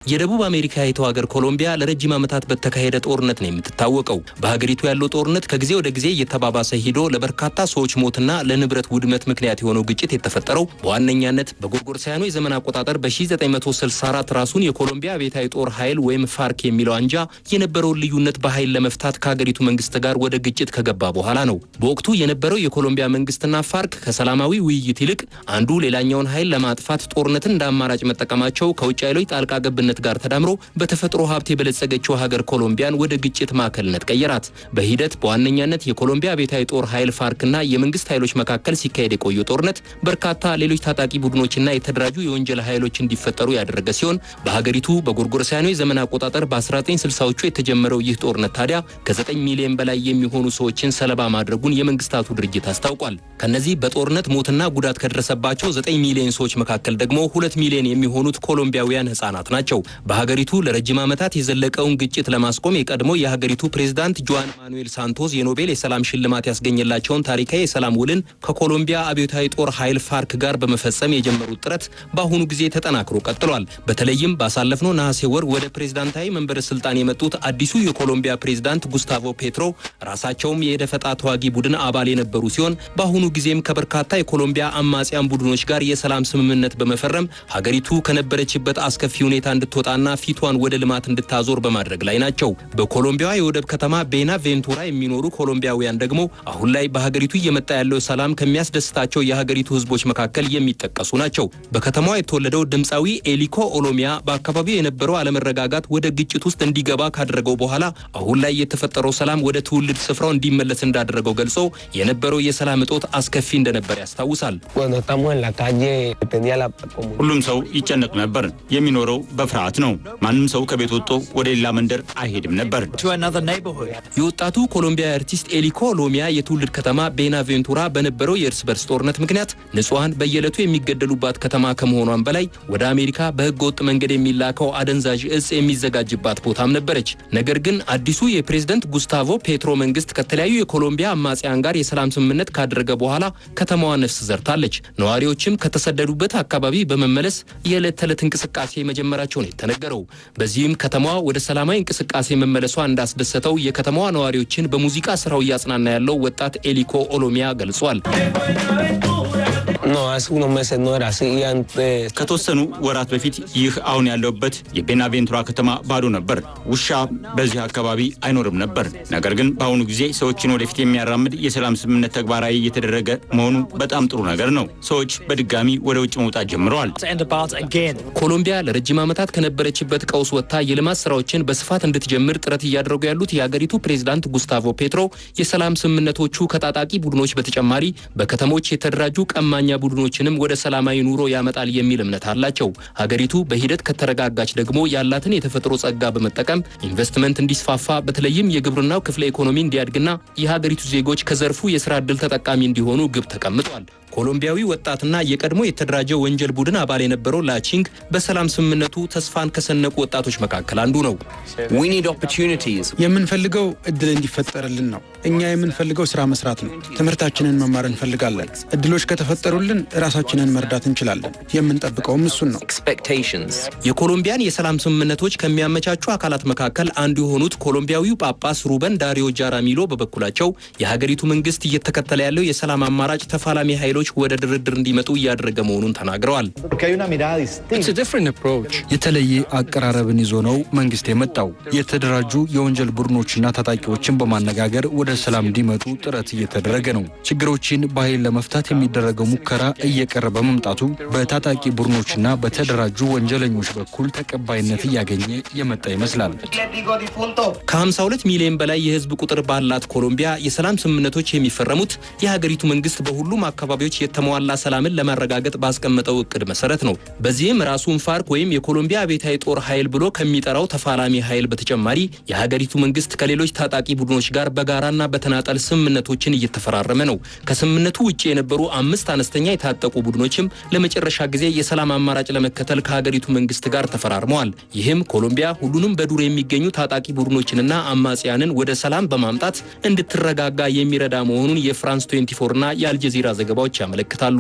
የደቡብ አሜሪካ ሀገር ኮሎምቢያ ለረጅም ዓመታት በተካሄደ ጦርነት ነው የምትታወቀው። በሀገሪቱ ያለው ጦርነት ከጊዜ ወደ ጊዜ እየተባባሰ ሄዶ ለበርካታ ሰዎች ሞትና ለንብረት ውድመት ምክንያት የሆነው ግጭት የተፈጠረው በዋነኛነት በጎርጎሮሳውያኑ የዘመን አቆጣጠር በ1964 ራሱን የኮሎምቢያ አብዮታዊ ጦር ኃይል ወይም ፋርክ የሚለው አንጃ የነበረውን ልዩነት በኃይል ለመፍታት ከሀገሪቱ መንግስት ጋር ወደ ግጭት ከገባ በኋላ ነው። በወቅቱ የነበረው የኮሎምቢያ መንግስትና ፋርክ ከሰላማዊ ውይይት ይልቅ አንዱ ሌላኛውን ኃይል ለማጥፋት ጦርነትን እንደ አማራጭ መጠቀማቸው ከውጭ ኃይሎች ጣልቃ ገብነት ጋር ተዳምሮ በተፈጥሮ ሀብት የበለጸገችው ሀገር ኮሎምቢያን ወደ ግጭት ማዕከልነት ቀየራት። በሂደት በዋነኛነት የኮሎምቢያ አብዮታዊ ጦር ኃይል ፋርክና የመንግስት ኃይሎች መካከል ሲካሄድ የቆየው ጦርነት በርካታ ሌሎች ታጣቂ ቡድኖችና የተደራጁ የወንጀል ኃይሎች እንዲፈጠሩ ያደረገ ሲሆን በሀገሪቱ በጎርጎሮሳውያኑ የዘመን አቆጣጠር በ1960ዎቹ የተጀመረው ይህ ጦርነት ታዲያ ከ9 ሚሊዮን በላይ የሚሆኑ ሰዎችን ሰለባ ማድረጉን የመንግስታቱ ድርጅት አስታውቋል። ከነዚህ በጦርነት ሞትና ጉዳት ከደረሰባቸው 9 ሚሊዮን ሰዎች መካከል ደግሞ 2 ሚሊዮን የሚሆኑት ኮሎምቢያውያን ህጻናት ናቸው። በሀገሪቱ ለረጅም ዓመታት የዘለቀውን ግጭት ለማስቆም የቀድሞ የሀገሪቱ ፕሬዝዳንት ጁዋን ማኑኤል ሳንቶስ የኖቤል የሰላም ሽልማት ያስገኘላቸውን ታሪካዊ የሰላም ውልን ከኮሎምቢያ አብዮታዊ ጦር ኃይል ፋርክ ጋር በመፈጸም የጀመሩት ጥረት በአሁኑ ጊዜ ተጠናክሮ ቀጥሏል። በተለይም ባሳለፍነው ነሐሴ ወር ወደ ፕሬዝዳንታዊ መንበረ ስልጣን የመጡት አዲሱ የኮሎምቢያ ፕሬዝዳንት ጉስታቮ ፔትሮ ራሳቸውም የደፈጣ ተዋጊ ቡድን አባል የነበሩ ሲሆን በአሁኑ ጊዜም ከበርካታ የኮሎምቢያ አማጽያን ቡድኖች ጋር የሰላም ስምምነት በመፈረም ሀገሪቱ ከነበረችበት አስከፊ ሁኔታ እንድትወጣና ፊቷን ወደ ልማት እንድታዞር በማድረግ ላይ ናቸው። በኮሎምቢያዋ የወደብ ከተማ ቤና ቬንቱራ የሚኖሩ ኮሎምቢያውያን ደግሞ አሁን ላይ በሀገሪቱ እየመጣ ያለው ሰላም ከሚያስደስታቸው የሀገሪቱ ህዝቦች መካከል የሚጠቀሱ ናቸው። በከተማዋ የተወለደው ድምፃዊ ኤሊኮ ኦሎሚያ በአካባቢው የነበረው አለመረጋጋት ወደ ግጭት ውስጥ እንዲገባ ካደረገው በኋላ አሁን ላይ የተፈጠረው ሰላም ወደ ትውልድ ስፍራው እንዲመለስ እንዳደረገው ገልጾ የነበረው የሰላም እጦት አስከፊ እንደነበር ያስታውሳል። ሁሉም ሰው ይጨነቅ ነበር። የሚኖረው በፍርሃት ነው። ማንም ሰው ከቤት ወጥቶ ወደ ሌላ መንደር አይሄድም ነበር። የወጣቱ ኮሎምቢያ አርቲስት ኤሊኮ ኦሎሚያ የትውልድ ከተማ ቤናቬንቱራ በነበረው የእርስ በርስ ጦርነት ምክንያት ንጹሃን በየዕለቱ የሚገደሉባት ከተማ ከመሆኗን በላይ ወደ አሜሪካ በህገ ወጥ መንገድ የሚላከው አደንዛዥ እጽ የሚዘጋጅባት ቦታም ነበረች። ነገር ግን አዲሱ የፕሬዝዳንት ጉስታቮ ፔትሮ መንግስት ከተለያዩ የኮሎምቢያ አማጽያን ጋር የሰላም ስምምነት ካደረገ በኋላ ከተማዋ ነፍስ ዘርታለች። ነዋሪዎችም ከተሰደዱበት አካባቢ በመመለስ የዕለት ተዕለት እንቅስቃሴ መጀመራቸው ነው የተነገረው። በዚህም ከተማዋ ወደ ሰላማዊ እንቅስቃሴ መመለሷ እንዳስደሰተው የከተማዋ ነዋሪዎችን በሙዚቃ ስራው እያጽናና ያለው ወጣት ኤሊኮ ኦሎሚያ ገልጿል። ከተወሰኑ ወራት በፊት ይህ አሁን ያለውበት የቤናቬንቱራ ከተማ ባዶ ነበር። ውሻ በዚህ አካባቢ አይኖርም ነበር። ነገር ግን በአሁኑ ጊዜ ሰዎችን ወደፊት የሚያራምድ የሰላም ስምምነት ተግባራዊ እየተደረገ መሆኑ በጣም ጥሩ ነገር ነው። ሰዎች በድጋሚ ወደ ውጭ መውጣት ጀምረዋል። ኮሎምቢያ ለረጅም ዓመታት ከነበረችበት ቀውስ ወጥታ የልማት ስራዎችን በስፋት እንድትጀምር ጥረት እያደረጉ ያሉት የሀገሪቱ ፕሬዝዳንት ጉስታቮ ፔትሮ የሰላም ስምምነቶቹ ከታጣቂ ቡድኖች በተጨማሪ በከተሞች የተደራጁ ቀማኛ ቡድኖችንም ወደ ሰላማዊ ኑሮ ያመጣል የሚል እምነት አላቸው። ሀገሪቱ በሂደት ከተረጋጋች ደግሞ ያላትን የተፈጥሮ ጸጋ በመጠቀም ኢንቨስትመንት እንዲስፋፋ በተለይም የግብርናው ክፍለ ኢኮኖሚ እንዲያድግና የሀገሪቱ ዜጎች ከዘርፉ የስራ ዕድል ተጠቃሚ እንዲሆኑ ግብ ተቀምጧል። ኮሎምቢያዊ ወጣትና የቀድሞ የተደራጀ ወንጀል ቡድን አባል የነበረው ላቺንግ በሰላም ስምምነቱ ተስፋን ከሰነቁ ወጣቶች መካከል አንዱ ነው። የምንፈልገው እድል እንዲፈጠርልን ነው። እኛ የምንፈልገው ስራ መስራት ነው። ትምህርታችንን መማር እንፈልጋለን። እድሎች ከተፈጠሩልን ራሳችንን መርዳት እንችላለን። የምንጠብቀውም እሱን ነው። የኮሎምቢያን የሰላም ስምምነቶች ከሚያመቻቹ አካላት መካከል አንዱ የሆኑት ኮሎምቢያዊው ጳጳስ ሩበን ዳሪዮ ጃራሚሎ በበኩላቸው የሀገሪቱ መንግስት እየተከተለ ያለው የሰላም አማራጭ ተፋላሚ ኃይሎች ወደ ድርድር እንዲመጡ እያደረገ መሆኑን ተናግረዋል። የተለየ አቀራረብን ይዞ ነው መንግስት የመጣው። የተደራጁ የወንጀል ቡድኖችና ታጣቂዎችን በማነጋገር ወደ ሰላም እንዲመጡ ጥረት እየተደረገ ነው። ችግሮችን በኃይል ለመፍታት የሚደረገው ሙከራ እየቀረበ መምጣቱ በታጣቂ ቡድኖችና በተደራጁ ወንጀለኞች በኩል ተቀባይነት እያገኘ የመጣ ይመስላል። ከ52 ሚሊዮን በላይ የህዝብ ቁጥር ባላት ኮሎምቢያ የሰላም ስምምነቶች የሚፈረሙት የሀገሪቱ መንግስት በሁሉም አካባቢዎች የተሟላ ሰላምን ለማረጋገጥ ባስቀመጠው እቅድ መሰረት ነው። በዚህም ራሱን ፋርክ ወይም የኮሎምቢያ አብዮታዊ ጦር ኃይል ብሎ ከሚጠራው ተፋላሚ ኃይል በተጨማሪ የሀገሪቱ መንግስት ከሌሎች ታጣቂ ቡድኖች ጋር በጋራና በተናጠል ስምምነቶችን እየተፈራረመ ነው። ከስምምነቱ ውጪ የነበሩ 5 አነስተኛ የታጠቁ ቡድኖችም ለመጨረሻ ጊዜ የሰላም አማራጭ ለመከተል ከሀገሪቱ መንግስት ጋር ተፈራርመዋል። ይህም ኮሎምቢያ ሁሉንም በዱር የሚገኙ ታጣቂ ቡድኖችንና አማጽያንን ወደ ሰላም በማምጣት እንድትረጋጋ የሚረዳ መሆኑን የፍራንስ 24 እና የአልጀዚራ ዘገባዎች ያመለክታሉ።